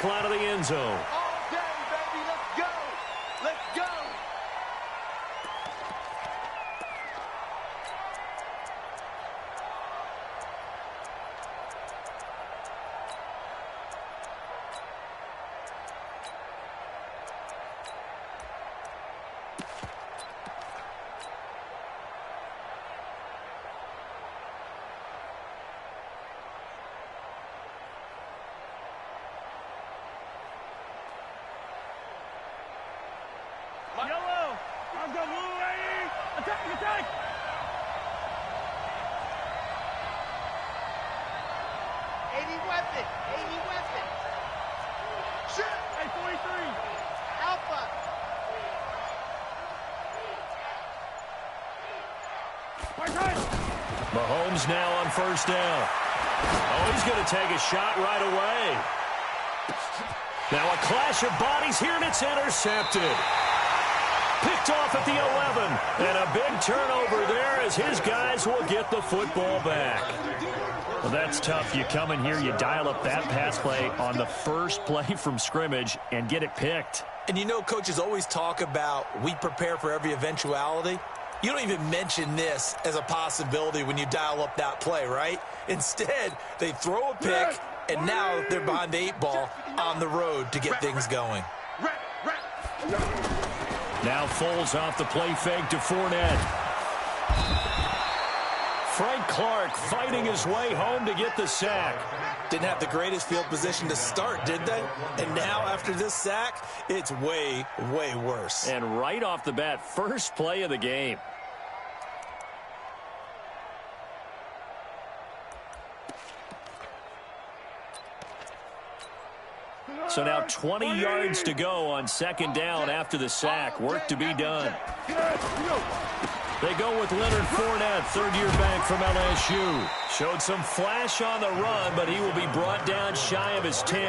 back line of the end zone. All day, baby. Let's go. Let's go. Yellow! I've got blue ready! Attack! Attack! Weapon. 80 weapons. Shoot. Hey, 43! Alpha. Mahomes now on first down. Oh, he's going to take a shot right away. Now a clash of bodies here, and it's intercepted. Picked off at the 11. And a big turnover there as his guys will get the football back. Well, that's tough. You come in here, you dial up that pass play on the first play from scrimmage and get it picked. And you know, coaches always talk about we prepare for every eventuality. You don't even mention this as a possibility when you dial up that play, right? Instead, they throw a pick, and now they're behind the 8 ball on the road to get things going. Now Foles off the play fake to Fournette. Frank Clark fighting his way home to get the sack. Didn't have the greatest field position to start, did they? And now after this sack, it's way, way worse. And right off the bat, first play of the game. So now 20 yards to go on second down after the sack. Work to be done. They go with Leonard Fournette, third-year back from LSU. Showed some flash on the run, but he will be brought down shy of his 10.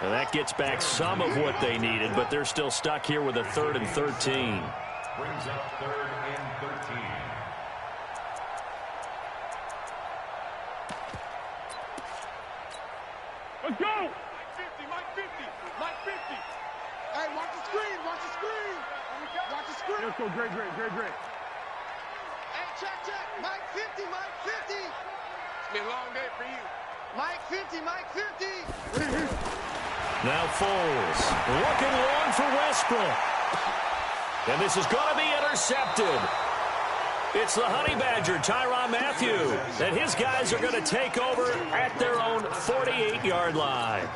And that gets back some of what they needed, but they're still stuck here with a 3rd and 13. Brings up 3rd and 13. Let's go! Mike 50. Hey, watch the screen. Watch the screen. Watch the screen. Let's go. Great. Hey, check. Mike 50. It's been a long day for you. Mike 50. Now Foles looking long for Westbrook. And this is going to be intercepted. It's the Honey Badger, Tyrann Mathieu, and his guys are going to take over at their own 48-yard line.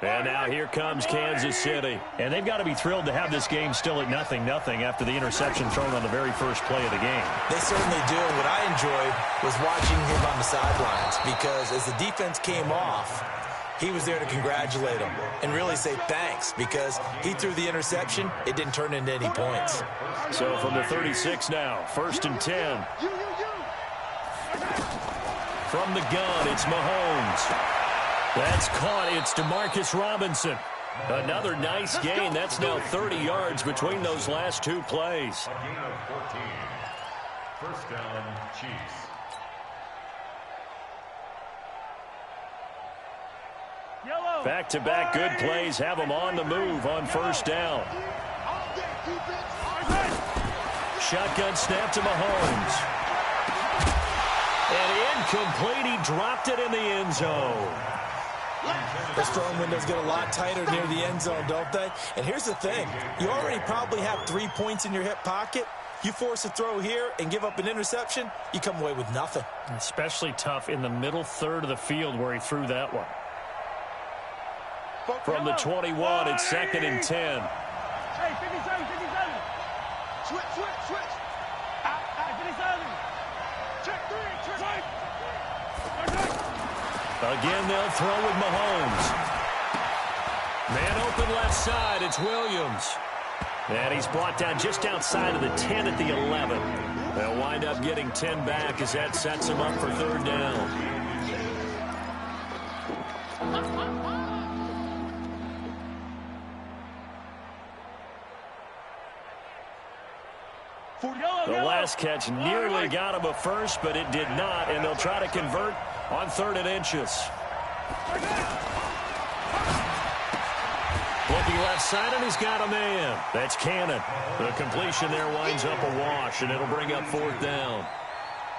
And now here comes Kansas City. And they've got to be thrilled to have this game still at 0-0 after the interception thrown on the very first play of the game. They certainly do. What I enjoyed was watching him on the sidelines because as the defense came off, he was there to congratulate them and really say thanks because he threw the interception. It didn't turn into any points. So from the 36 now, 1st and 10. From the gun, it's Mahomes. That's caught. It's DeMarcus Robinson. Another nice gain. That's now 30 yards between those last 2 plays. A gain of 14. First down, Chiefs. Yellow! Back-to-back good plays have them on the move on first down. Shotgun snap to Mahomes. And incomplete. He dropped it in the end zone. Those throwing windows get a lot tighter near the end zone, don't they? And here's the thing. You already probably have 3 points in your hip pocket. You force a throw here and give up an interception, you come away with nothing. Especially tough in the middle third of the field where he threw that one. From the 21, it's 2nd and 10. Hey, 57. Switch. Hey, 57. Check 3. Again, they'll throw with Mahomes. Man open left side, it's Williams. And he's brought down just outside of the 10 at the 11. They'll wind up getting 10 back as that sets him up for 3rd down. The last catch nearly got him a first, but it did not, and they'll try to convert on 3rd and inches. Looking left side, and he's got a man. That's Cannon. The completion there winds up a wash, and it'll bring up 4th down.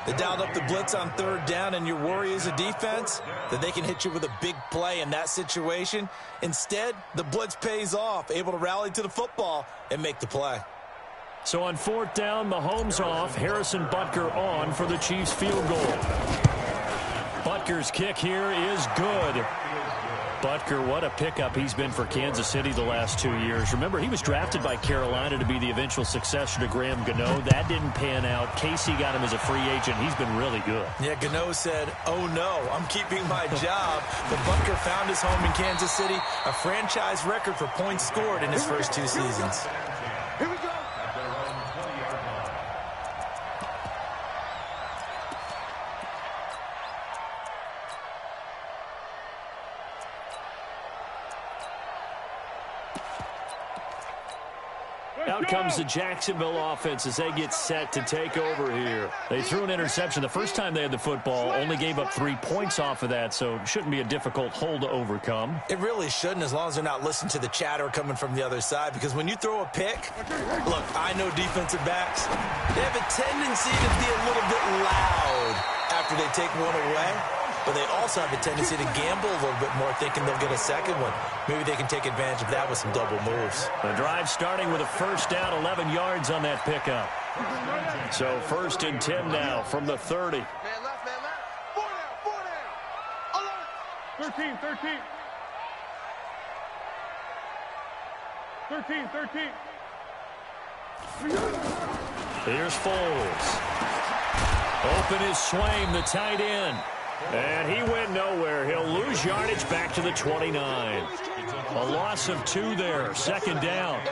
They dialed up the blitz on 3rd down, and your worry as a defense that they can hit you with a big play in that situation. Instead, the blitz pays off, able to rally to the football and make the play. So on 4th down, Mahomes off, Harrison Butker on for the Chiefs field goal. Butker's kick here is good. Butker, what a pickup he's been for Kansas City the last 2 years. Remember, he was drafted by Carolina to be the eventual successor to Graham Gano. That didn't pan out. Casey got him as a free agent. He's been really good. Yeah, Gano said, oh no, I'm keeping my job. But Butker found his home in Kansas City, a franchise record for points scored in his first 2 seasons. Here we go. Out comes the Jacksonville offense as they get set to take over here. They threw an interception the first time they had the football, only gave up 3 points off of that, so it shouldn't be a difficult hole to overcome. It really shouldn't, as long as they're not listening to the chatter coming from the other side, because when you throw a pick, look, I know defensive backs, they have a tendency to be a little bit loud after they take one away. But they also have a tendency to gamble a little bit more, thinking they'll get a second one. Maybe they can take advantage of that with some double moves. The drive starting with a 1st down, 11 yards on that pickup. So 1st and 10 now from the 30. Man left, man left. 4 down. Alert. 13. Here's Foles. Open is Swaim, the tight end. And he went nowhere. He'll lose yardage back to the 29. A loss of 2 there. 2nd down.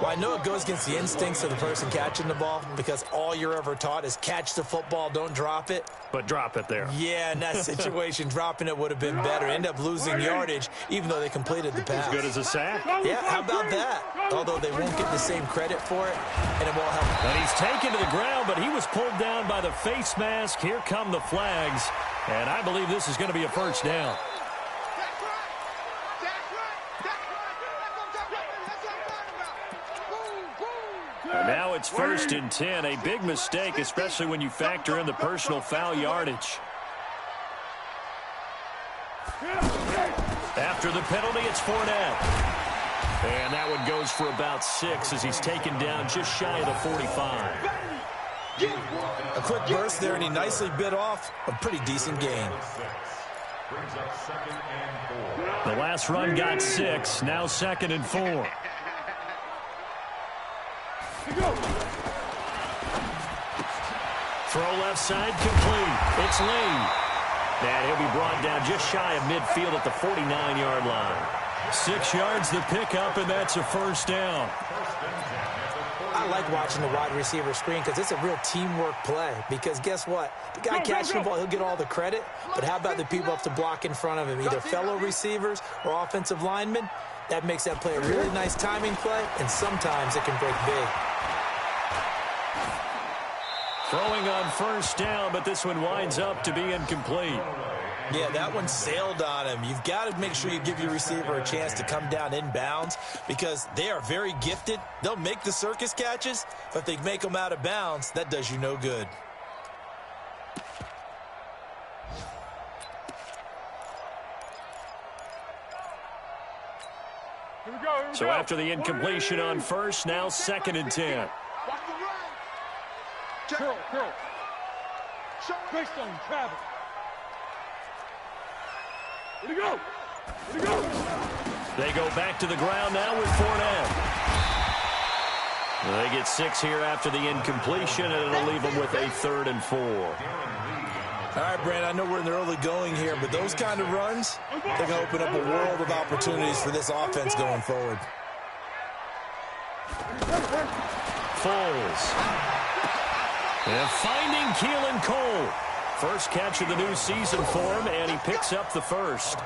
Well, I know it goes against the instincts of the person catching the ball, because all you're ever taught is catch the football, don't drop it. But drop it there. Yeah, in that situation, dropping it would have been better. End up losing yardage, even though they completed the pass. As good as a sack. Yeah, how about that? Although they won't get the same credit for it, and it won't help. And he's taken to the ground, but he was pulled down by the face mask. Here come the flags. And I believe this is going to be a 1st down. That's right. That's right. That's what I'm talking about. Boom, boom. And now it's 1st and 10. A big mistake, especially when you factor in the personal foul yardage. After the penalty, it's Fournette. And that one goes for about 6 as he's taken down just shy of the 45. A quick burst there, and he nicely bit off a pretty decent gain. The last run got 6. Now 2nd and 4. Throw left side complete. It's Lee. And he'll be brought down just shy of midfield at the 49-yard line. 6 yards the pickup, and that's a 1st down. I like watching the wide receiver screen because it's a real teamwork play. Because guess what? The guy catching the ball, he'll get all the credit. But how about the people up to block in front of him, either fellow receivers or offensive linemen? That makes that play a really nice timing play, and sometimes it can break big. Throwing on 1st down, but this one winds up to be incomplete. Yeah, that one sailed on him. You've got to make sure you give your receiver a chance to come down inbounds because they are very gifted. They'll make the circus catches, but if they make them out of bounds, that does you no good. So after the incompletion on 1st, now 2nd and 10. Watch the run. Curl. Greystone, travel. Here we go. They go back to the ground now with Fournette. They get 6 here after the incompletion, and it'll leave them with a 3rd and 4. All right, Brand, I know we're in the early going here, but those kind of runs, they're going to open up a world of opportunities for this offense going forward. Foles. And finding Keelan Cole. First catch of the new season for him, and he picks up the first.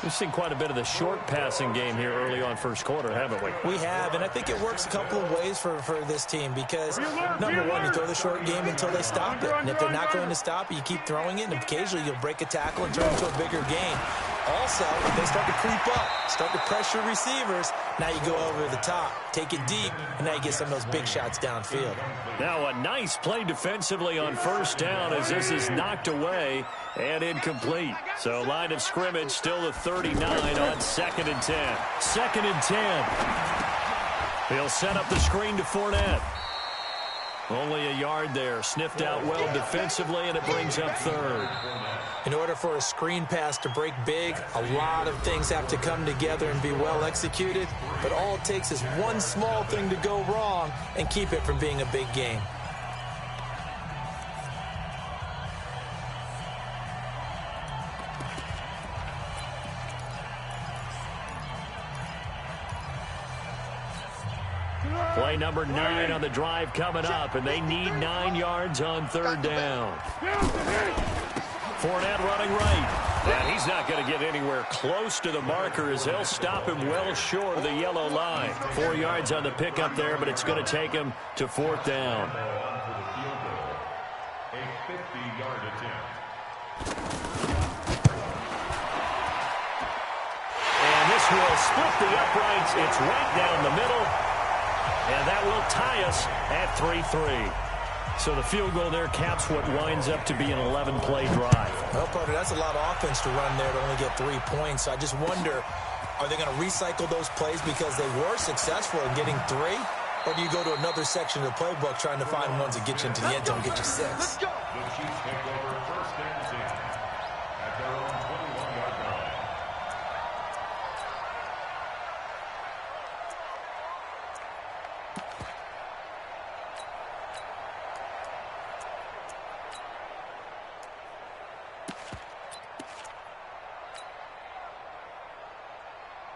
We've seen quite a bit of the short passing game here early on first quarter, haven't we? We have, and I think it works a couple of ways for this team because, number one, you throw the short game until they stop it. And if they're not going to stop it, you keep throwing it, and occasionally you'll break a tackle and turn it into a bigger game. Also, if they start to creep up, start to pressure receivers, now you go over the top, take it deep, and now you get some of those big shots downfield. Now a nice play defensively on first down as this is knocked away and incomplete. So line of scrimmage still the 39 on 2nd and 10. 2nd and 10. He'll set up the screen to Fournette. Only a yard there. Sniffed out well defensively, and it brings up 3rd. In order for a screen pass to break big, a lot of things have to come together and be well executed. But all it takes is one small thing to go wrong and keep it from being a big game. Play number 9 on the drive coming up, and they need 9 yards on 3rd down. Fournette running right. And he's not going to get anywhere close to the marker as they'll stop him well short of the yellow line. 4 yards on the pickup there, but it's going to take him to 4th down. A 50-yard attempt. And this will split the uprights. It's right down the middle. And that will tie us at 3-3. So the field goal there caps what winds up to be an 11-play drive. Well, partner, that's a lot of offense to run there to only get 3 points. I just wonder, are they going to recycle those plays because they were successful in getting 3? Or do you go to another section of the playbook trying to find ones that get you into the end zone and get you 6? The Chiefs take over 1st and 10 at their own 21-yard line.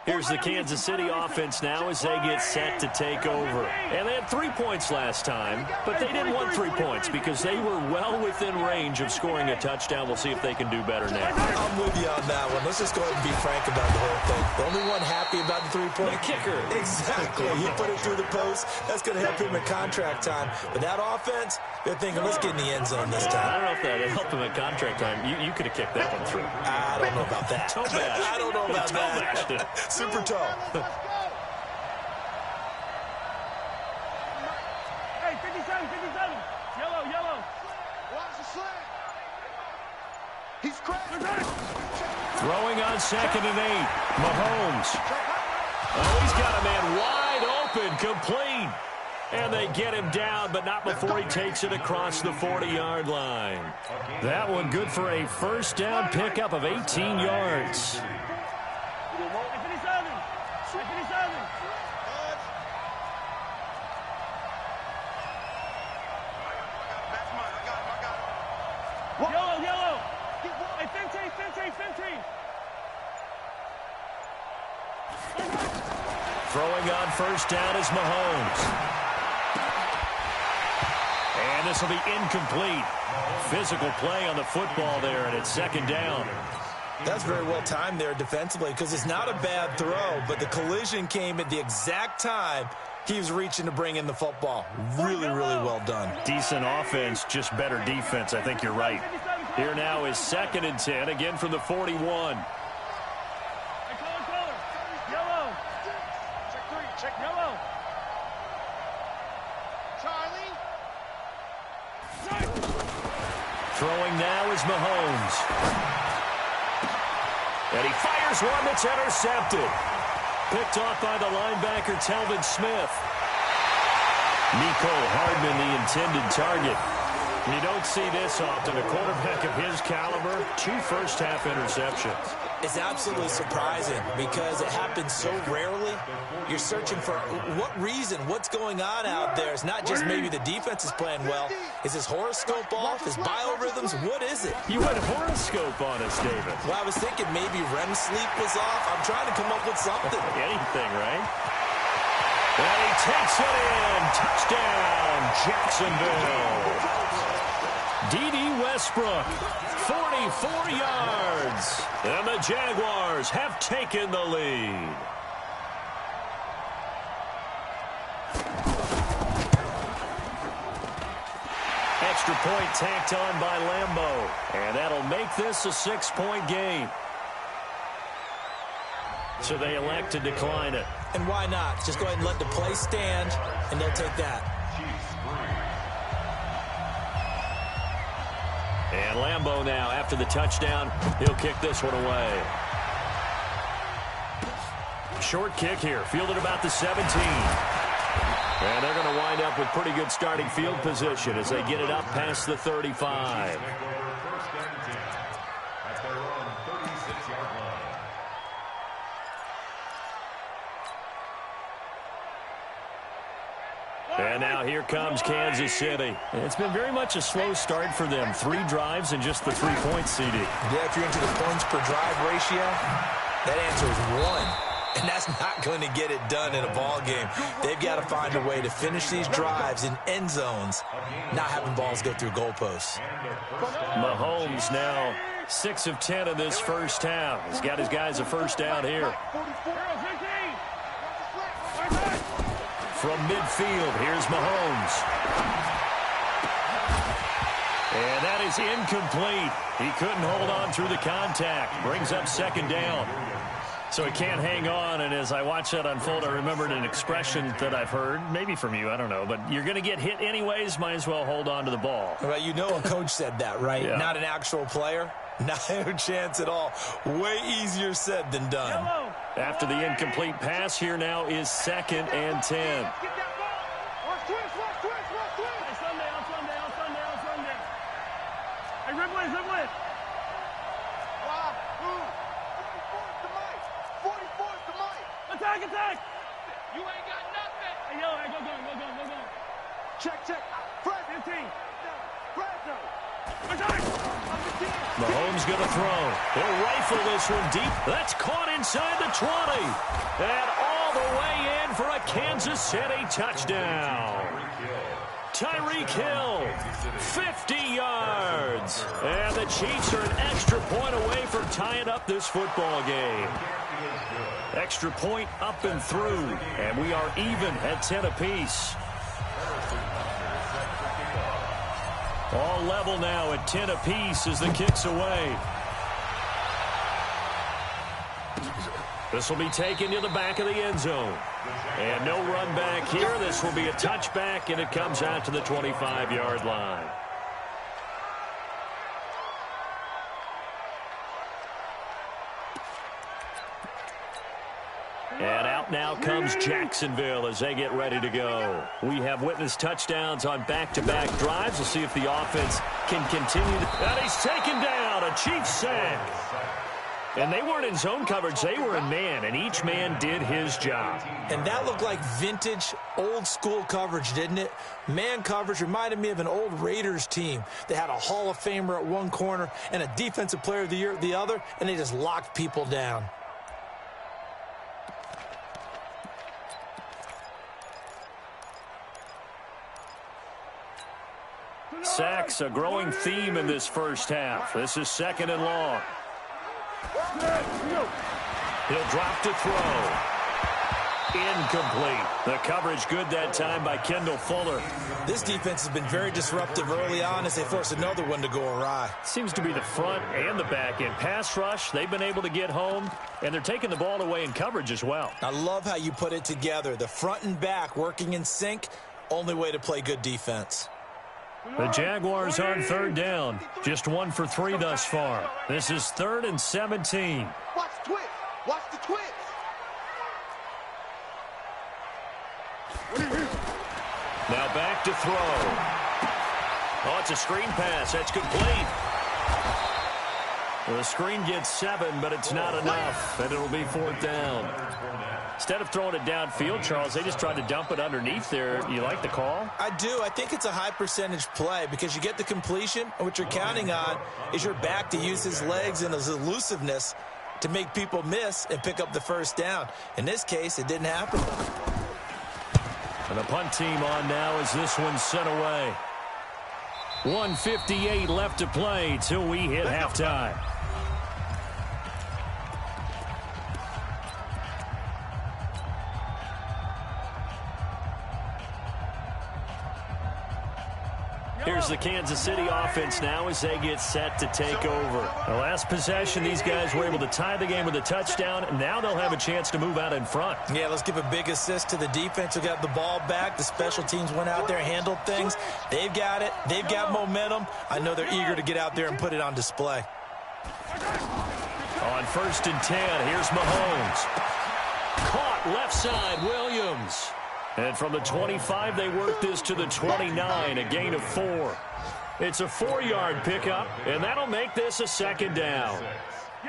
Here's the Kansas City offense now as they get set to take over. And they had 3 points last time, but they didn't want 3 points because they were well within range of scoring a touchdown. We'll see if they can do better now. I'm with you on that one. Let's just go ahead and be frank about the whole thing. The only one happy about the 3-point kicker. Exactly. He put it through the post. That's going to help him in contract time. But that offense, they're thinking, let's get in the end zone this time. I don't know if that helped him at contract time. You could have kicked that one through. I don't know about that. Toe bash. I don't know about that. Super toe. Hey, 57, 57. Yellow. Watch the slant. He's cracked. Throwing on 2nd and 8. Mahomes. Oh, he's got a man wide open, complete. And they get him down, but not before he takes it across the 40-yard line. That one good for a first down pickup of 18 yards. Yellow. Hey, 15. Throwing on first down is Mahomes. And this will be incomplete. Physical play on the football there, and it's 2nd down. That's very well timed there defensively because it's not a bad throw, but the collision came at the exact time he was reaching to bring in the football. Really, really well done. Decent offense, just better defense. I think you're right. Here now is 2nd and 10, again from the 41. Hey, color. Yellow. Check 3. Yellow. Charlie. Throwing now is Mahomes. And he fires one that's intercepted. Picked off by the linebacker, Telvin Smith. Nico Hardman, the intended target. You don't see this often. A quarterback of his caliber, 2 first-half interceptions. It's absolutely surprising because it happens so rarely. You're searching for what reason, what's going on out there. It's not just maybe the defense is playing well. Is his horoscope off? His biorhythms? What is it? You went horoscope on us, David. Well, I was thinking maybe REM sleep was off. I'm trying to come up with something. Anything, right? And he takes it in. Touchdown, Jacksonville. D.D. Westbrook, 44 yards. And the Jaguars have taken the lead. Extra point tacked on by Lambeau. And that'll make this a 6-point game. So they elect to decline it. And why not? Just go ahead and let the play stand, and they'll take that. And Lambeau now, after the touchdown, he'll kick this one away. Short kick here, fielded about the 17. And they're going to wind up with pretty good starting field position as they get it up past the 35. And now here comes Kansas City. It's been very much a slow start for them. 3 drives and just the 3 points, CD. Yeah, if you're into the points per drive ratio, that answer is 1. And that's not going to get it done in a ball game. They've got to find a way to finish these drives in end zones, not having balls go through goalposts. Mahomes now 6 of 10 in this first half. He's got his guys a first down here. From midfield, here's Mahomes. And that is incomplete. He couldn't hold on through the contact. Brings up second down. So he can't hang on, and as I watch that unfold, I remembered an expression that I've heard, maybe from you, I don't know, but you're going to get hit anyways, might as well hold on to the ball. Well, you know a coach said that, right? Yeah. Not an actual player. No chance at all. Way easier said than done. After the incomplete pass, here now is 2nd and 10. Attack! You ain't got nothing. Hey, yo, hey, go. Check. Press 15. Press him. Attack! Mahomes going to throw. He'll rifle this one deep. That's caught inside the 20. And all the way in for a Kansas City touchdown. Tyreek Hill, 50 yards. And the Chiefs are an extra point away from tying up this football game. Extra point up and through. And we are even at 10 apiece. All level now at 10 apiece as the kick's away. This will be taken to the back of the end zone. And no run back here. This will be a touchback, and it comes out to the 25-yard line. And out now comes Jacksonville as they get ready to go. We have witnessed touchdowns on back-to-back drives. We'll see if the offense can continue. And he's taken down, a Chiefs sack. And they weren't in zone coverage. They were in man, and each man did his job. And that looked like vintage, old-school coverage, didn't it? Man coverage reminded me of an old Raiders team. They had a Hall of Famer at one corner and a Defensive Player of the Year at the other, and they just locked people down. Sacks, a growing theme in this first half. This is 2nd and long. He'll drop to throw. Incomplete. The coverage good that time by Kendall Fuller. This defense has been very disruptive early on as they force another one to go awry. Seems to be the front and the back end. Pass rush, they've been able to get home, and they're taking the ball away in coverage as well. I love how you put it together. The front and back working in sync, only way to play good defense. The Jaguars on 3rd down. Just 1 for 3 thus far. This is 3rd and 17. Watch the twist. Watch the twist. Now back to throw. Oh, it's a screen pass. That's complete. The screen gets 7, but it's not enough, and it'll be 4th down. Instead of throwing it downfield, Charles, they just tried to dump it underneath there. You like the call? I do. I think it's a high percentage play because you get the completion, and what you're counting on is your back to use his legs and his elusiveness to make people miss and pick up the first down. In this case, it didn't happen. And the punt team on now as this one's sent away. 1:58 left to play till we hit halftime. Here's the Kansas City offense now as they get set to take over. The last possession, these guys were able to tie the game with a touchdown, and now they'll have a chance to move out in front. Yeah, let's give a big assist to the defense who got the ball back. The special teams went out there and handled things. They've got it. They've got momentum. I know they're eager to get out there and put it on display. On 1st and 10, here's Mahomes. Caught left side, Williams. And from the 25, they work this to the 29, a gain of 4. It's a 4-yard pickup, and that'll make this a 2nd down.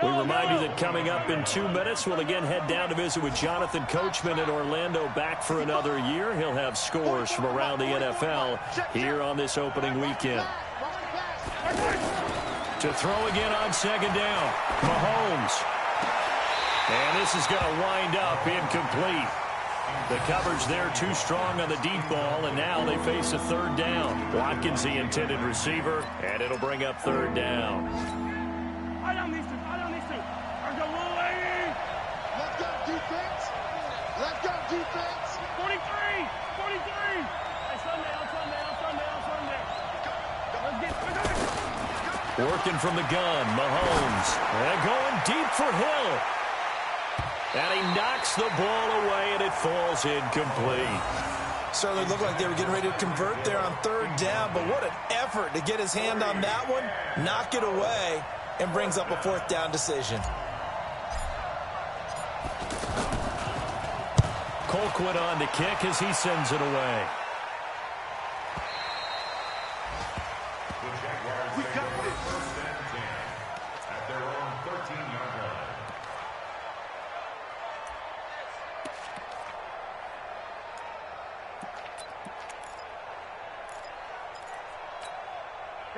We remind you that coming up in 2 minutes, we'll again head down to visit with Jonathan Coachman in Orlando, back for another year. He'll have scores from around the NFL here on this opening weekend. To throw again on 2nd down, Mahomes. And this is going to wind up incomplete. The coverage there too strong on the deep ball, and now they face a 3rd down. Watkins, the intended receiver, and it'll bring up 3rd down. I don't need to. Let's go, little lady. Let's go, defense. Let's go, defense. 43. Hey, Sunday. Let's get. Working from the gun, Mahomes. And going deep for Hill. And he knocks the ball away, and it falls incomplete. Certainly looked like they were getting ready to convert there on 3rd down, but what an effort to get his hand on that one, knock it away, and brings up a 4th down decision. Colquitt on the kick as he sends it away. We got it. 1st and 10 at their own 13-yard line.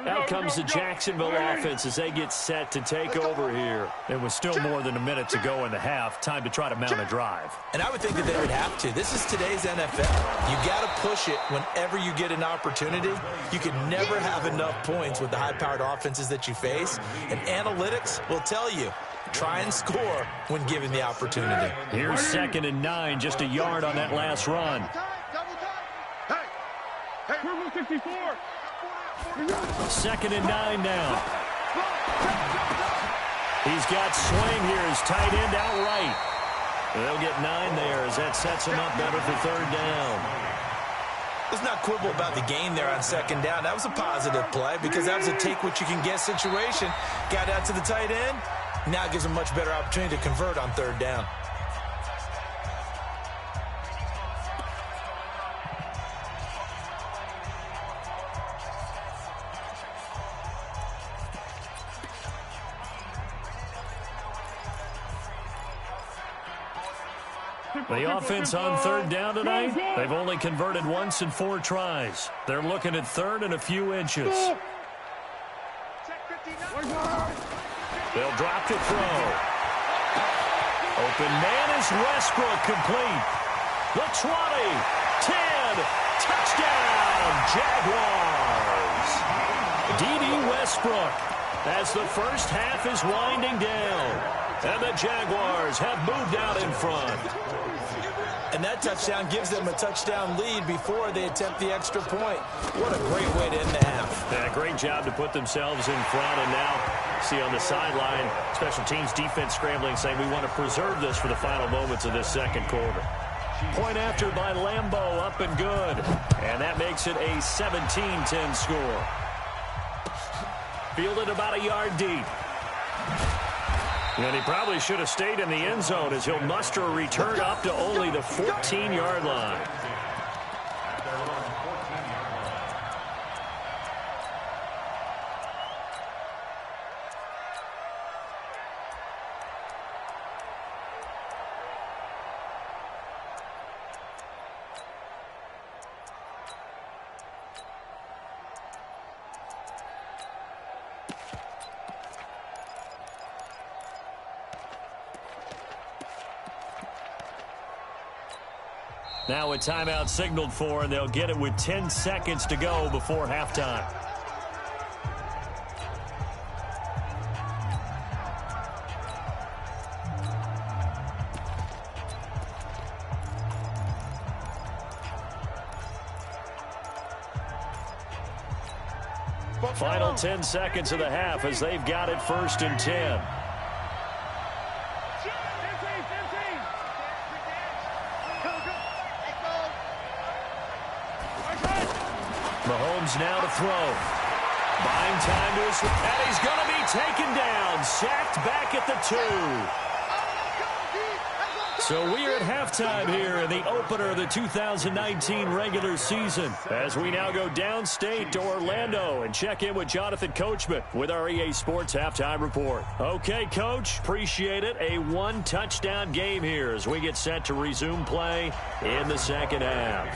Out comes the Jacksonville offense as they get set to take over here. There was still more than a minute to go in the half. Time to try to mount a drive. And I would think that they would have to. This is today's NFL. You got to push it whenever you get an opportunity. You can never have enough points with the high-powered offenses that you face. And analytics will tell you, try and score when given the opportunity. Here's 2nd and 9, just a yard on that last run. Purple 64. 2nd and 9 now. He's got swing here as tight end outright. They'll get 9 there as that sets him up better for 3rd down. Let's not quibble about the gain there on 2nd down. That was a positive play because that was a take-what-you-can-get situation. Got out to the tight end. Now it gives him a much better opportunity to convert on 3rd down. The offense on 3rd down tonight, they've only converted once in 4 tries. They're looking at 3rd and a few inches. They'll drop to throw. Open man is Westbrook, complete. The 20, 10, touchdown, Jaguars. D.D. Westbrook as the first half is winding down. And the Jaguars have moved out in front. And that touchdown gives them a touchdown lead before they attempt the extra point. What a great way to end the half. Yeah, great job to put themselves in front. And now, see on the sideline, special teams defense scrambling, saying we want to preserve this for the final moments of this 2nd quarter. Point after by Lambeau, up and good. And that makes it a 17-10 score. Fielded about a yard deep. And he probably should have stayed in the end zone as he'll muster a return up to only the 14-yard line. Now a timeout signaled for, and they'll get it with 10 seconds to go before halftime. Final 10 seconds of the half as they've got it 1st and 10. Mahomes now to throw. Buying time to his... And he's going to be taken down. Sacked back at the 2. So we are at halftime here in the opener of the 2019 regular season as we now go downstate to Orlando and check in with Jonathan Coachman with our EA Sports Halftime Report. Okay, Coach, appreciate it. A one-touchdown game here as we get set to resume play in the second half.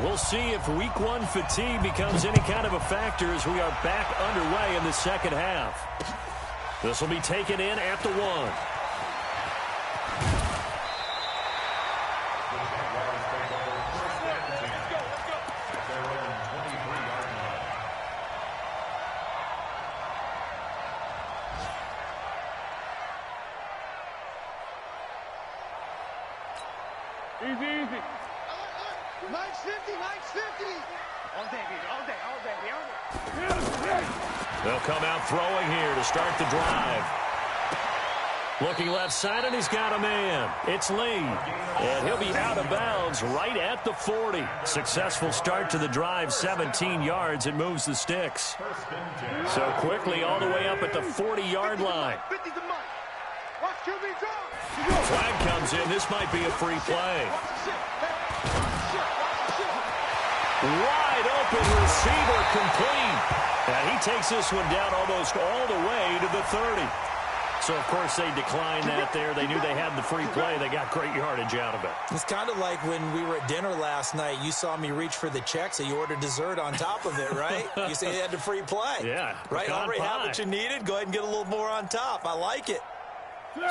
We'll see if week 1 fatigue becomes any kind of a factor as we are back underway in the second half. This will be taken in at the 1. Easy. Mike's 50, Mike's 50. All day. They'll come out throwing here to start the drive. Looking left side, and he's got a man. It's Lee. And he'll be out of bounds right at the 40. Successful start to the drive, 17 yards, and moves the sticks. So quickly all the way up at the 40-yard line. 50 to Mike. Watch QB draw. Flag comes in. This might be a free play. Wide open receiver complete. And he takes this one down almost all the way to the 30. So, of course, they declined that there. They knew they had the free play. They got great yardage out of it. It's kind of like when we were at dinner last night. You saw me reach for the check, so you ordered dessert on top of it, right? You say you had the free play. Yeah. Right? Already have what you needed. Go ahead and get a little more on top. I like it.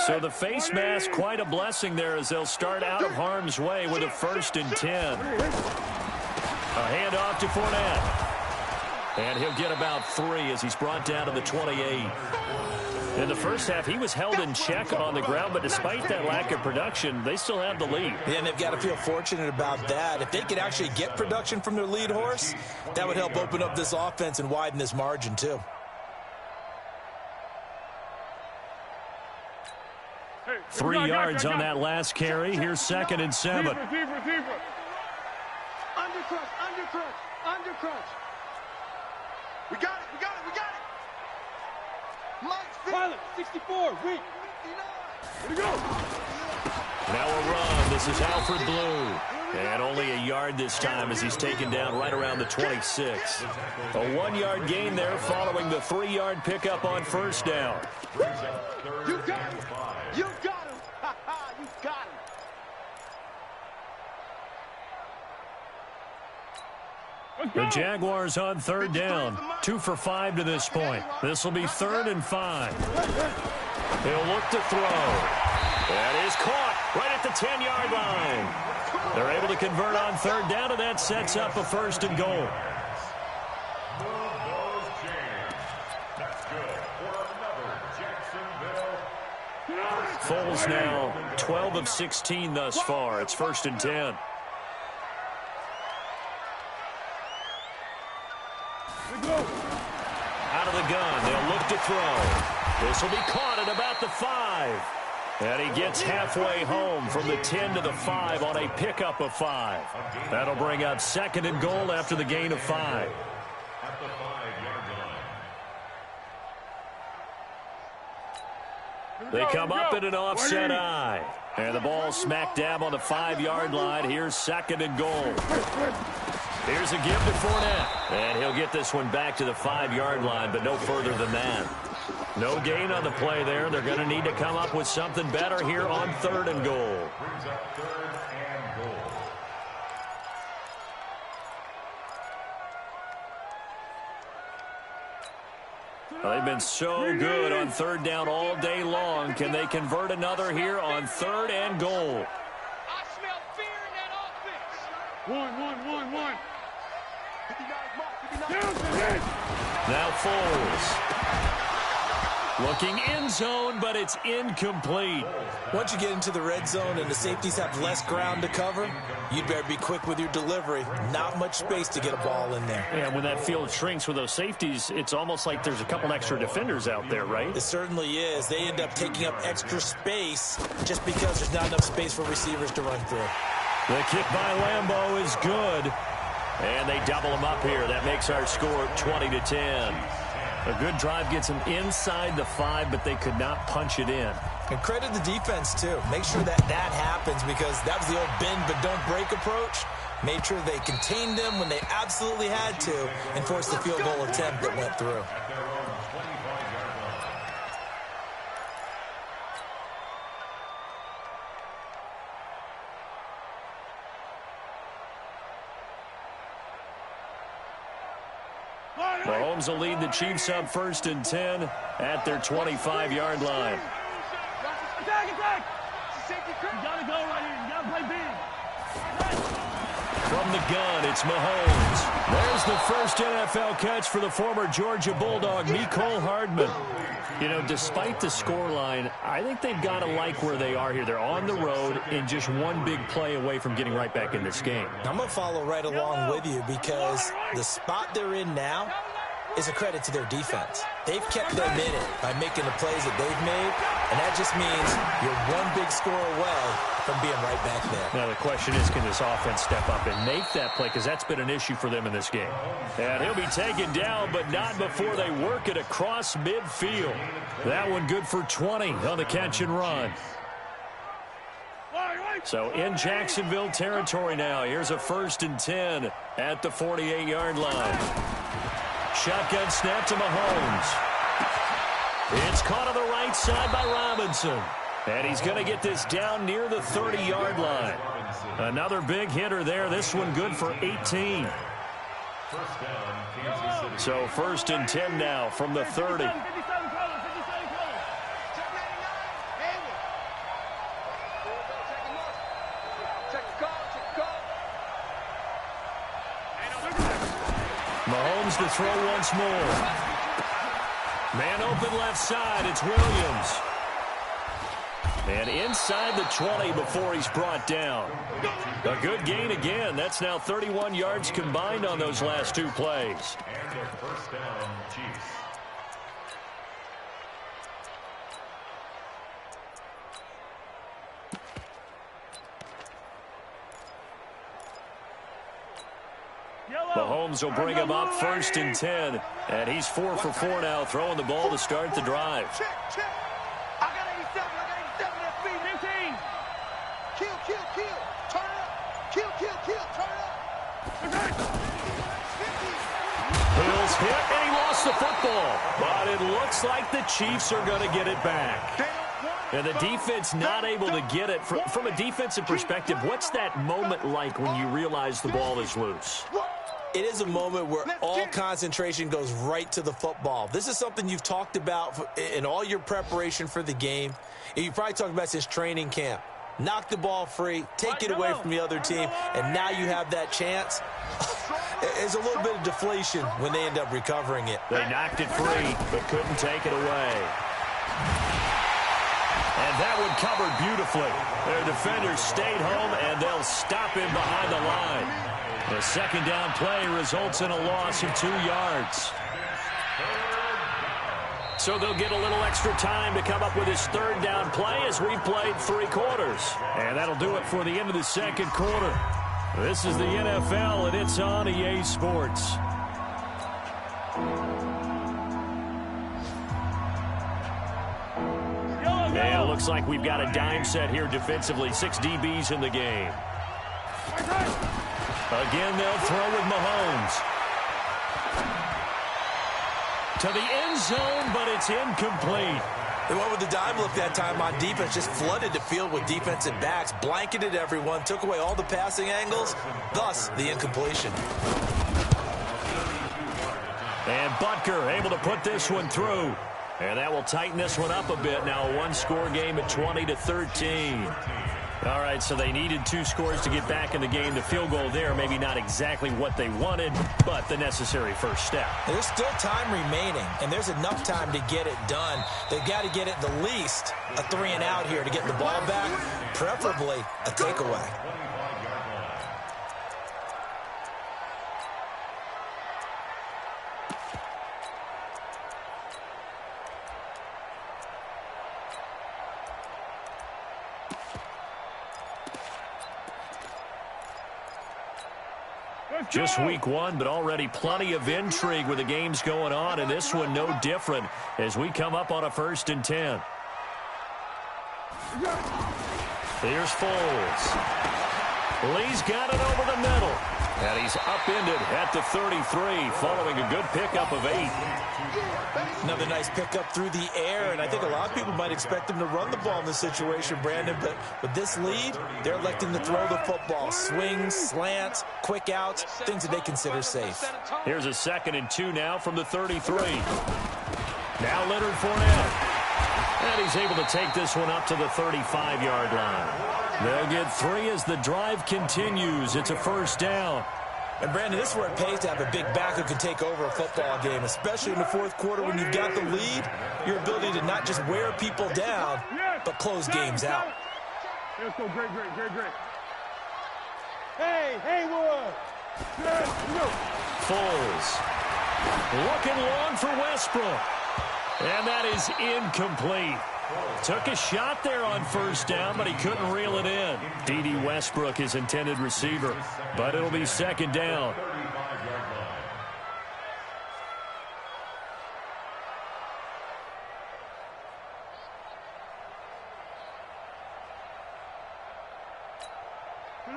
So the face mask, quite a blessing there as they'll start out of harm's way with a 1st and 10. A handoff to Fournette. And he'll get about 3 as he's brought down to the 28. In the first half, he was held in check on the ground, but despite that lack of production, they still have the lead. Yeah, and they've got to feel fortunate about that. If they could actually get production from their lead horse, that would help open up this offense and widen this margin, too. Hey, 3 yards on that last carry. Here's 2nd and 7. Receiver. Undercrunch. We got it. Mike's 50. Pilot, 64, weak. 59. Here we go. Now a run. This is Alfred Blue. And only a yard this time as he's taken down right around the 26. A 1-yard gain there following the 3-yard pickup on 1st down. You got him. You got him. You got him. The Jaguars on 3rd down. 2 for 5 to this point. This will be 3rd and 5. He'll look to throw. That is caught right at the 10-yard line. They're able to convert on 3rd down, and that sets up a 1st and goal. Foles now 12 of 16 thus far. It's 1st and 10. Out of the gun, they'll look to throw. This will be caught at about the 5. And he gets halfway home from the 10 to the 5 on a pickup of 5. That'll bring up 2nd and goal after the gain of 5. At the 5-yard line. They come up in an offset eye. And the ball smack dab on the 5-yard line. Here's 2nd and goal. Here's a give to Fournette. And he'll get this one back to the 5-yard line, but no further than that. No gain on the play there. They're going to need to come up with something better here on 3rd and goal. Brings up 3rd and goal. They've been so good on 3rd down all day long. Can they convert another here on 3rd and goal? I smell fear in that offense. One. 59, Mark, 59. Now Foles. Looking in zone, but it's incomplete. Once you get into the red zone and the safeties have less ground to cover, you'd better be quick with your delivery. Not much space to get a ball in there. Yeah, when that field shrinks with those safeties, it's almost like there's a couple extra defenders out there, right? It certainly is. They end up taking up extra space just because there's not enough space for receivers to run through. The kick by Lambeau is good. And they double him up here. That makes our score 20-10. A good drive gets them inside the 5, but they could not punch it in. And credit the defense, too. Make sure that happens because that was the old bend but don't break approach. Made sure they contained them when they absolutely had to and forced the field goal attempt that went through. Mahomes will lead the Chiefs up 1st and 10 at their 25-yard line. Attack! You gotta go right here. You gotta play big. From the gun, it's Mahomes. There's the first NFL catch for the former Georgia Bulldog, Mecole Hardman. You know, despite the scoreline, I think they've got to like where they are here. They're on the road and just one big play away from getting right back in this game. I'm going to follow right along with you because the spot they're in now is a credit to their defense. They've kept them in it by making the plays that they've made, and that just means you're one big score away from being right back there. Now the question is, can this offense step up and make that play? Because that's been an issue for them in this game. And he'll be taken down, but not before they work it across midfield. That one good for 20 on the catch and run. So in Jacksonville territory now. Here's a 1st and 10 at the 48-yard line. Shotgun snap to Mahomes. It's caught on the right side by Robinson. And he's going to get this down near the 30-yard line. Another big hitter there. This one good for 18. So 1st and 10 now from the 30. Mahomes to throw once more. Man open left side. It's Williams. And inside the 20 before he's brought down. A good gain again. That's now 31 yards combined on those last 2 plays. First down, Chiefs. Mahomes will bring him up 1st and 10. And he's 4 for 4 now, throwing the ball to start the drive. Check. I got 87 at speed. 15. Kill. Turn up. Kill. Turn up. 50. Hill's hit, and he lost the football. But it looks like the Chiefs are going to get it back. And the defense not able to get it. From a defensive perspective, what's that moment like when you realize the ball is loose? It is a moment where all concentration goes right to the football. This is something you've talked about in all your preparation for the game. And you probably talked about since training camp. Knock the ball free, take it away from the other team, and now you have that chance. There's a little bit of deflation when they end up recovering it. They knocked it free, but couldn't take it away. And that one covered beautifully. Their defenders stayed home, and they'll stop him behind the line. The second down play results in a loss of 2 yards. So they'll get a little extra time to come up with his 3rd down play as we've played 3 quarters. And that'll do it for the end of the 2nd quarter. This is the NFL, and it's on EA Sports. And it looks like we've got a dime set here defensively. 6 DBs in the game. Again, they'll throw with Mahomes. To the end zone, but it's incomplete. They went with the dime look that time on defense, just flooded the field with defensive backs, blanketed everyone, took away all the passing angles, thus the incompletion. And Butker able to put this one through. And that will tighten this one up a bit. Now a 1-score game at 20-13. All right, so they needed 2 scores to get back in the game. The field goal there, maybe not exactly what they wanted, but the necessary first step. There's still time remaining, and there's enough time to get it done. They've got to get it the least a 3-and-out here to get the ball back, preferably a takeaway. Just week 1, but already plenty of intrigue with the games going on, and this one no different as we come up on a 1st and 10. Here's Foles. Lee's got it over the middle, and he's upended at the 33 following a good pickup of 8. Another nice pickup through the air, and I think a lot of people might expect him to run the ball in this situation, Brandon, but with this lead, they're electing to throw the football. Swings, slants, quick outs, things that they consider safe. Here's a 2nd and 2 now from the 33. Now Leonard Fournette. And he's able to take this one up to the 35-yard line. They'll get 3 as the drive continues. It's a 1st down. And, Brandon, this is where it pays to have a big back who can take over a football game, especially in the 4th quarter when you've got the lead. Your ability to not just wear people down, but close games out. Let's go. Great. Hey, Haywood. Foles. Looking long for Westbrook. And that is incomplete. Took a shot there on 1st down, but he couldn't reel it in. D.D. Westbrook, his intended receiver, but it'll be 2nd down.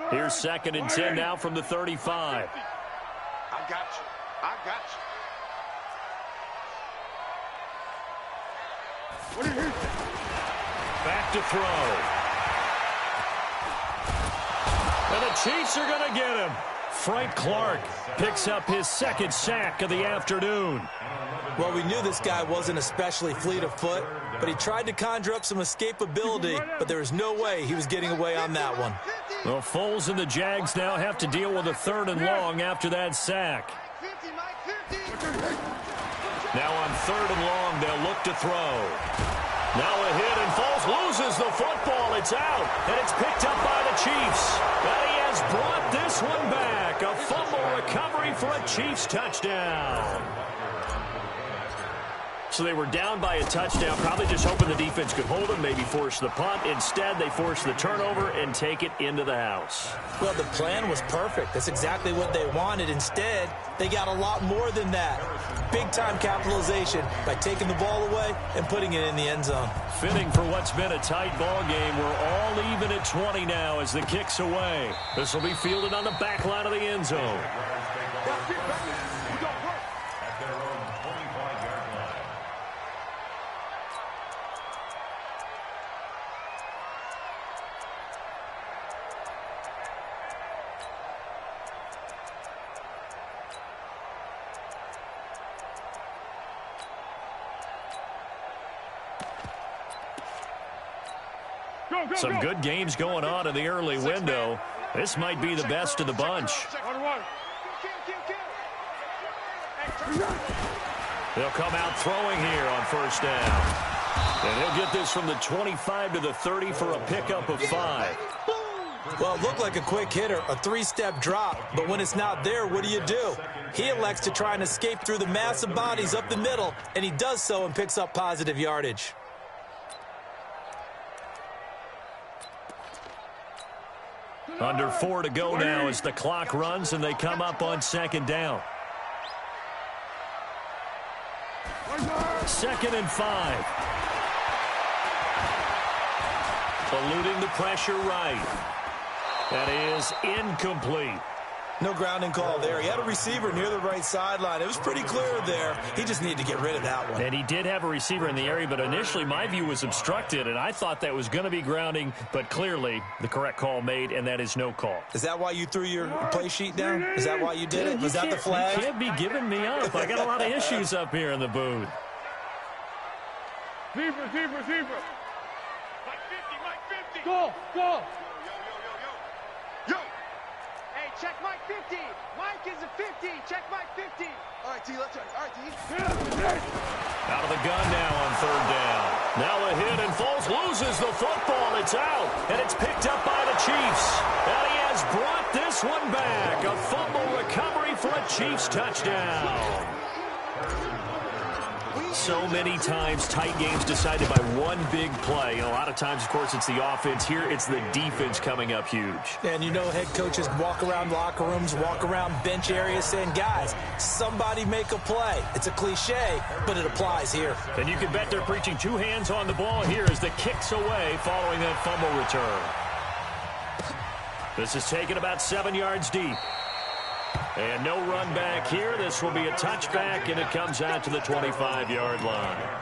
Here's 2nd and 10 now from the 35. I got you. What are you? Back to throw. And the Chiefs are going to get him. Frank Clark picks up his 2nd sack of the afternoon. Well, we knew this guy wasn't especially fleet of foot, but he tried to conjure up some escapability, but there was no way he was getting away on that one. Well, Foles and the Jags now have to deal with a 3rd and long after that sack. Now on 3rd and long, they'll look to throw. Now a hit, and Foles loses the football. It's out, and it's picked up by the Chiefs. And he has brought this one back. A fumble recovery for a Chiefs touchdown. So they were down by a touchdown, probably just hoping the defense could hold them, maybe force the punt. Instead, they force the turnover and take it into the house. Well, the plan was perfect. That's exactly what they wanted. Instead, they got a lot more than that. Big-time capitalization by taking the ball away and putting it in the end zone. Fitting for what's been a tight ball game. We're all even at 20 now as the kick's away. This will be fielded on the back line of the end zone. Some good games going on in the early window. This might be the best of the bunch. They'll come out throwing here on 1st down. And he'll get this from the 25 to the 30 for a pickup of 5. Well, it looked like a quick hitter, a 3-step drop, but when it's not there, what do? He elects to try and escape through the massive bodies up the middle, and he does so and picks up positive yardage. Under 4 to go now as the clock runs and they come up on 2nd down. 2nd and 5. Eluding the pressure right. That is incomplete. No grounding call there. He had a receiver near the right sideline. It was pretty clear there. He just needed to get rid of that one. And he did have a receiver in the area, but initially my view was obstructed, and I thought that was going to be grounding, but clearly the correct call made, and that is no call. Is that why you threw your play sheet down? Is that why you did it? Was that the flag? You can't be giving me up. I got a lot of issues up here in the booth. Receiver. Mike 50. Go. check Mike 50. Mike is a 50. Check Mike 50. All right, T, let's go. All right, T. Out of the gun now on third down. Now a hit, and Foles loses the football. It's out, and it's picked up by the Chiefs. And he has brought this one back. A fumble recovery for a Chiefs touchdown. So many times tight games decided by one big play. A lot of times, of course, it's the offense. Here, it's the defense coming up huge. And you know head coaches walk around locker rooms, walk around bench areas saying, guys, somebody make a play. It's a cliche, but it applies here. And you can bet they're preaching two hands on the ball here as the kick's away following that fumble return. This is taken about 7 yards deep. And no run back here. This will be a touchback, and it comes out to the 25-yard line.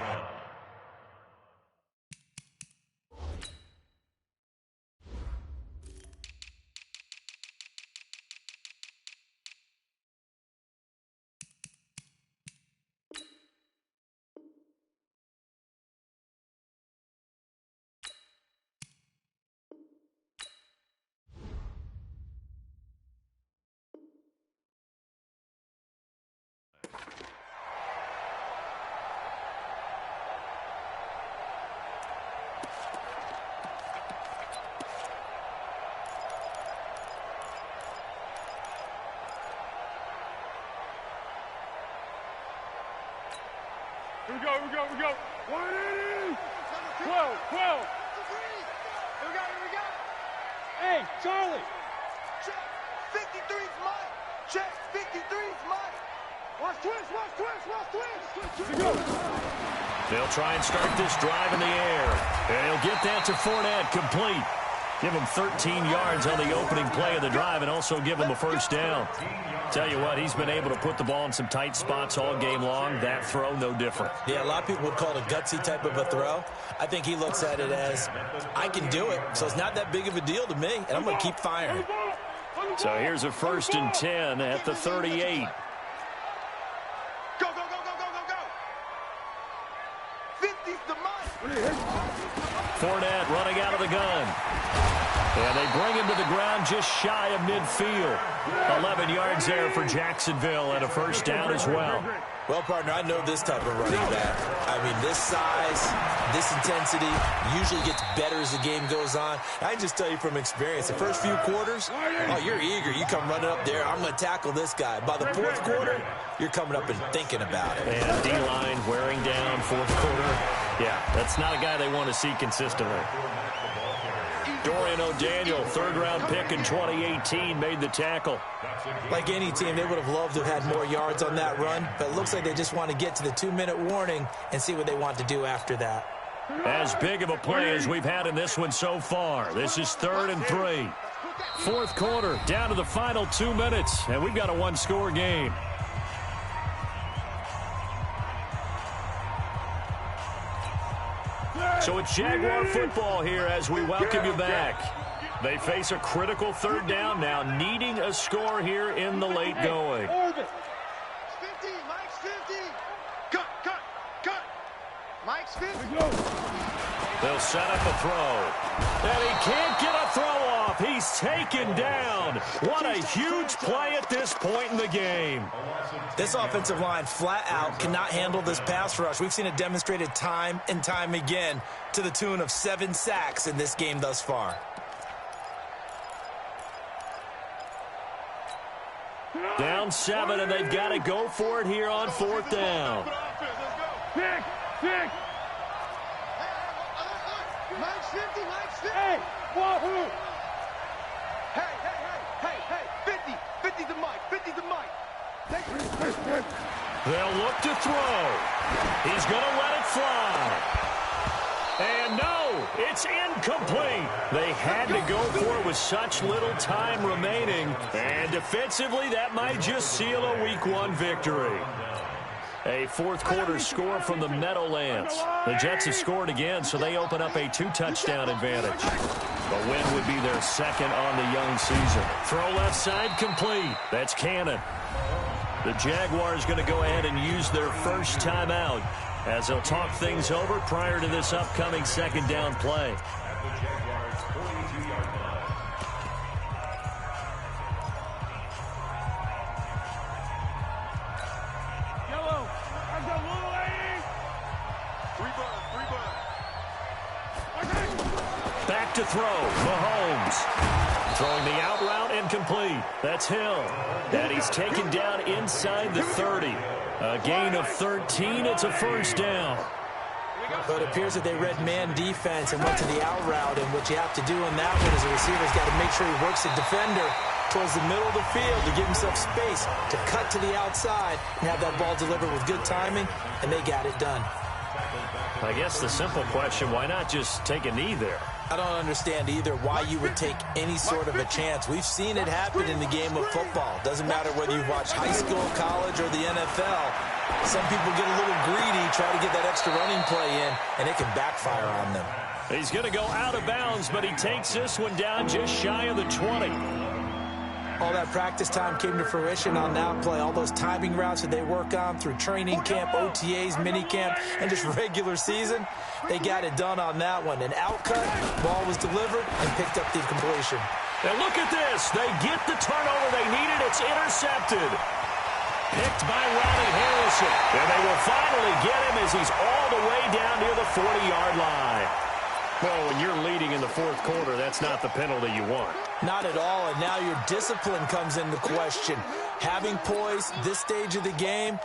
Here we go. 180. 12. Here we go. Hey, Charlie. Check. 53's Mike. Check. 53's Mike. Watch twist. Here we go. They'll try and start this drive in the air. And he'll get that to Fournette, complete. Give him 13 yards on the opening play of the drive and also give him a first down. Tell you what, he's been able to put the ball in some tight spots all game long. That throw, no different. Yeah, a lot of people would call it a gutsy type of a throw. I think he looks at it as, I can do it, so it's not that big of a deal to me, and I'm going to keep firing. So here's a 1st and 10 at the 38. Go. 50's the Mike. Fournette running out of the gun. And they bring him to the ground just shy of midfield. 11 yards there for Jacksonville and a first down as well. Well, partner, I know this type of running back. I mean, this size, this intensity usually gets better as the game goes on. I can just tell you from experience, the first few quarters, oh, you're eager. You come running up there, I'm going to tackle this guy. By the fourth quarter, you're coming up and thinking about it. And D-line wearing down, fourth quarter. Yeah, that's not a guy they want to see consistently. Dorian O'Daniel, third-round pick in 2018, made the tackle. Like any team, they would have loved to have had more yards on that run, but it looks like they just want to get to the 2-minute warning and see what they want to do after that. As big of a play as we've had in this one so far. This is 3rd and 3. Fourth quarter, down to the final 2 minutes, and we've got a one-score game. So it's Jaguar football here as we welcome you back. They face a critical third down now, needing a score here in the late going. 50, Mike's 50. Cut. Mike's 50. They'll set up a throw. And he can't get a throw off. He's taken down. What a huge play at this point in the game. This offensive line flat out cannot handle this pass rush. We've seen it demonstrated time and time again to the tune of 7 sacks in this game thus far. Down 7, and they've got to go for it here on 4th down. Pick. Mike's 50. Hey, wahoo. Hey, 50 to Mike. They'll look to throw. He's going to let it fly. And no, it's incomplete. They had to go for it with such little time remaining. And defensively, that might just seal a Week 1 victory. A fourth quarter score from the Meadowlands. The Jets have scored again, so they open up a 2-touchdown advantage. The win would be their second on the young season. Throw left side complete. That's Cannon. The Jaguars going to go ahead and use their first timeout as they'll talk things over prior to this upcoming second down play. to throw. Mahomes. Throwing the out route and complete. That's Hill. And he's taken down inside the 30. A gain of 13. It's a first down. But it appears that they read man defense and went to the out route. And what you have to do on that one is the receiver's got to make sure he works the defender towards the middle of the field to give himself space to cut to the outside and have that ball delivered with good timing, and they got it done. I guess the simple question, why not just take a knee there? I don't understand either why you would take any sort of a chance. We've seen it happen in the game of football. Doesn't matter whether you've watched high school, college, or the NFL. Some people get a little greedy, try to get that extra running play in, and it can backfire on them. He's going to go out of bounds, but he takes this one down just shy of the 20. All that practice time came to fruition on that play. All those timing routes that they work on through training camp, OTAs, minicamp, and just regular season, they got it done on that one. An outcut, ball was delivered, and picked up the completion. And look at this. They get the turnover they needed. It's intercepted. Picked by Ronnie Harrison. And they will finally get him as he's all the way down near the 40-yard line. Well, when you're leading in the fourth quarter, that's not the penalty you want. Not at all, and now your discipline comes into question. Having poise this stage of the game,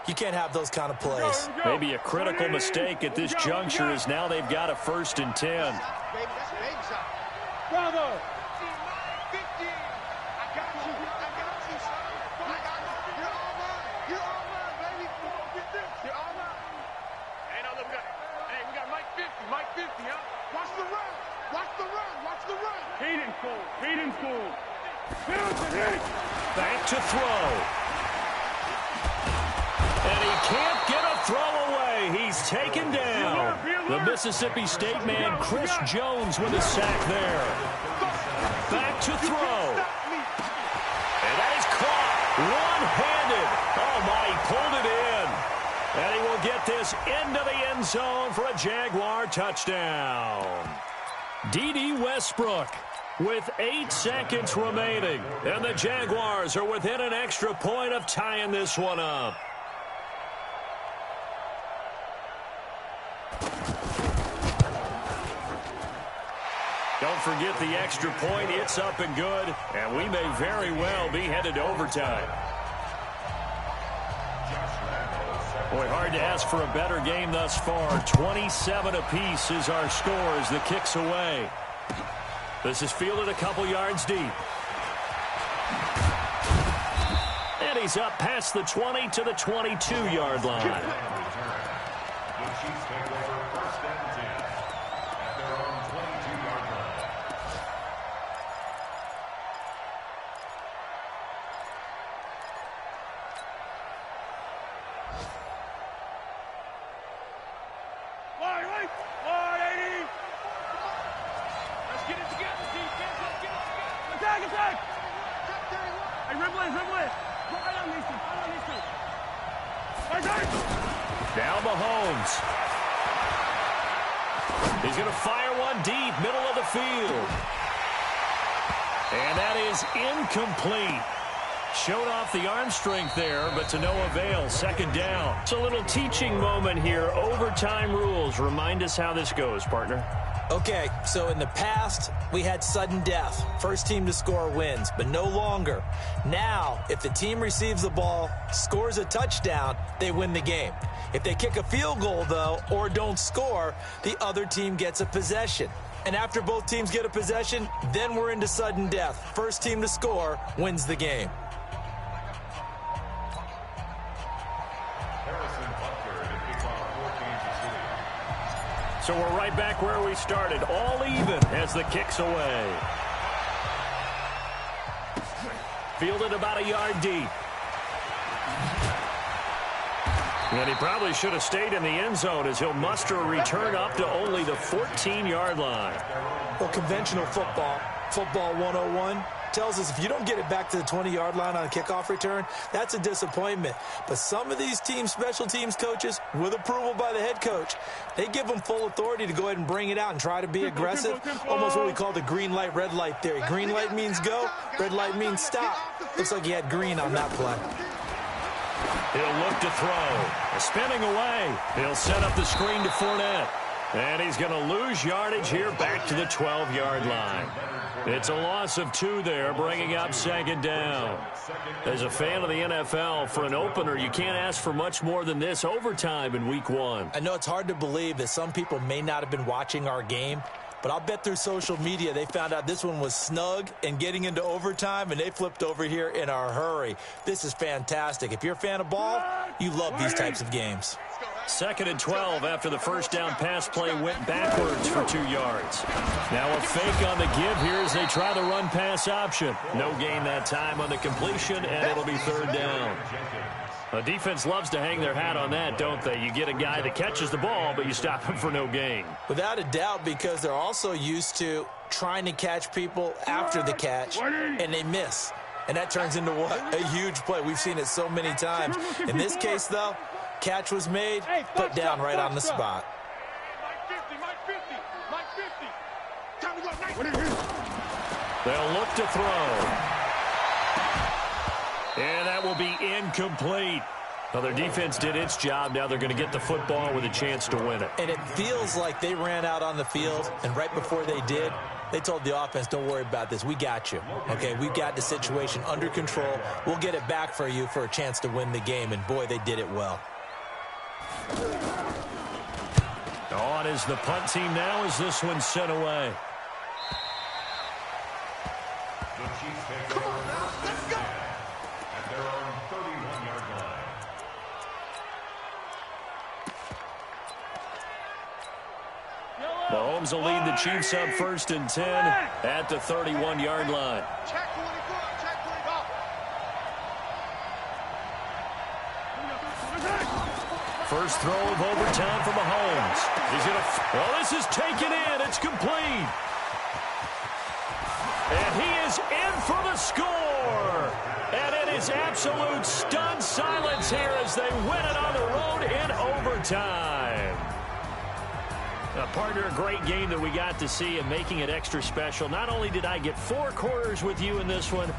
you can't have those kind of plays. Maybe a critical mistake at this juncture is now they've got a 1st and 10. Bravo! Feeding school. Back to throw. And he can't get a throw away. He's taken down. The Mississippi State man, Chris Jones, with a sack there. Back to throw. And that is caught. One-handed. Oh, my, he pulled it in. And he will get this into the end zone for a Jaguar touchdown. D.D. Westbrook with 8 seconds remaining. And the Jaguars are within an extra point of tying this one up. Don't forget the extra point. It's up and good. And we may very well be headed to overtime. Boy, hard to ask for a better game thus far. 27 apiece is our score as the kick's away. This is fielded a couple yards deep. And he's up past the 20 to the 22-yard line. Now Mahomes. He's going to fire one deep, middle of the field. And that is incomplete. Showed off the arm strength there, but to no avail. 2nd down. It's a little teaching moment here. Overtime rules. Remind us how this goes, partner. Okay, so in the past, we had sudden death. First team to score wins, but no longer. Now, if the team receives the ball, scores a touchdown, they win the game. If they kick a field goal, though, or don't score, the other team gets a possession. And after both teams get a possession, then we're into sudden death. First team to score wins the game. So we're right back where we started, all even as the kick's away. Fielded about a yard deep. And he probably should have stayed in the end zone as he'll muster a return up to only the 14-yard line. Well, conventional football 101, tells us if you don't get it back to the 20-yard line on a kickoff return, that's a disappointment. But some of these team special teams coaches, with approval by the head coach, they give them full authority to go ahead and bring it out and try to be aggressive, almost what we call the green light, red light theory. Green light means go, red light means stop. Looks like he had green on that play. He'll look to throw. Spinning away. He'll set up the screen to Fournette. And he's going to lose yardage here back to the 12-yard line. It's a loss of 2 there, bringing up second down. As a fan of the NFL, for an opener, you can't ask for much more than this overtime in Week 1. I know it's hard to believe that some people may not have been watching our game, but I'll bet through social media they found out this one was snug and getting into overtime, and they flipped over here in a hurry. This is fantastic. If you're a fan of ball, you love these types of games. 2nd and 12 after the first down pass play went backwards for 2 yards. Now a fake on the give here as they try the run-pass option. No gain that time on the completion, and it'll be 3rd down. A defense loves to hang their hat on that, don't they? You get a guy that catches the ball, but you stop him for no gain. Without a doubt, because they're also used to trying to catch people after the catch, and they miss. And that turns into what? A huge play. We've seen it so many times. In this case, though, catch was made, put down right on the spot. They'll look to throw. And that will be incomplete. Well, their defense did its job. Now they're going to get the football with a chance to win it. And it feels like they ran out on the field, and right before they did, they told the offense, don't worry about this. We got you. Okay, we got the situation under control. We'll get it back for you for a chance to win the game. And, boy, they did it well. On is the punt team now as this one's sent away. The Chiefs take over first and 10 at their own 31-yard line. Mahomes will lead the Chiefs up 1st and 10 at the 31-yard line. Check 24, check 24. First throw of overtime for Mahomes. He's going to... Well, this is taken in. It's complete. And he is in for the score. And it is absolute stunned silence here as they win it on the road in overtime. Partner, a great game that we got to see and making it extra special. Not only did I get 4 quarters with you in this one,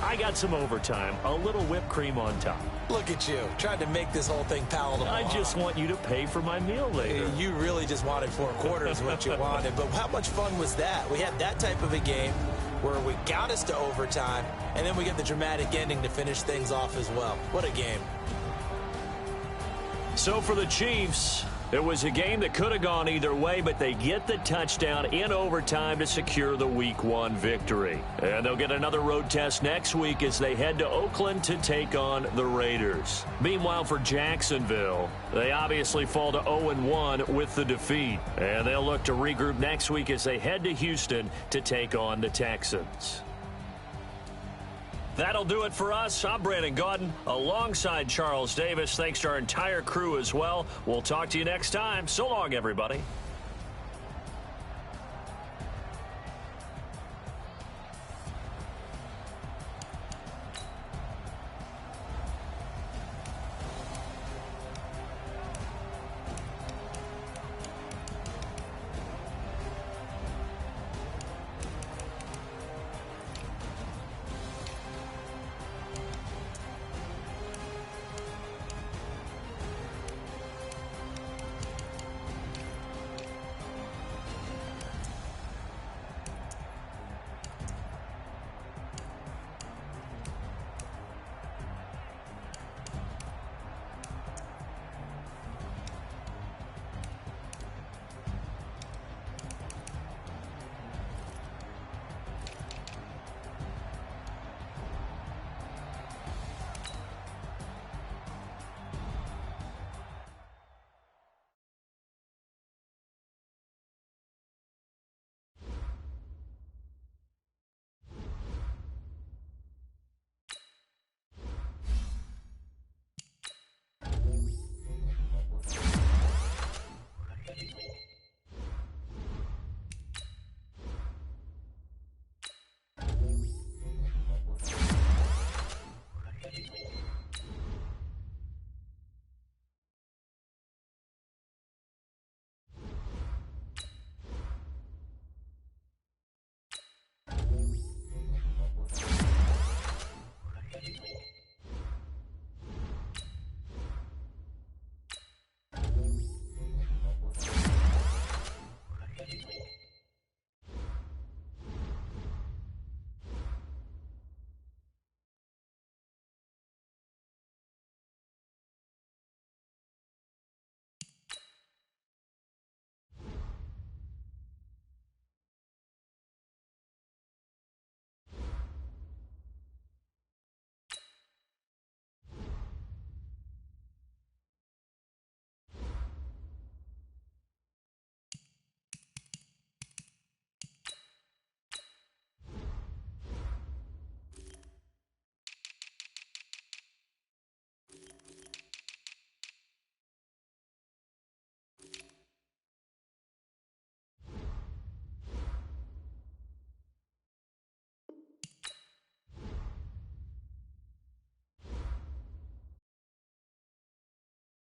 I got some overtime, a little whipped cream on top. Look at you, trying to make this whole thing palatable. I just want you to pay for my meal later. You really just wanted 4 quarters what you wanted, but how much fun was that? We had that type of a game where we got us to overtime, and then we get the dramatic ending to finish things off as well. What a game. So for the Chiefs, it was a game that could have gone either way, but they get the touchdown in overtime to secure the Week 1 victory. And they'll get another road test next week as they head to Oakland to take on the Raiders. Meanwhile, for Jacksonville, they obviously fall to 0-1 with the defeat. And they'll look to regroup next week as they head to Houston to take on the Texans. That'll do it for us. I'm Brandon Gaudin alongside Charles Davis. Thanks to our entire crew as well. We'll talk to you next time. So long, everybody.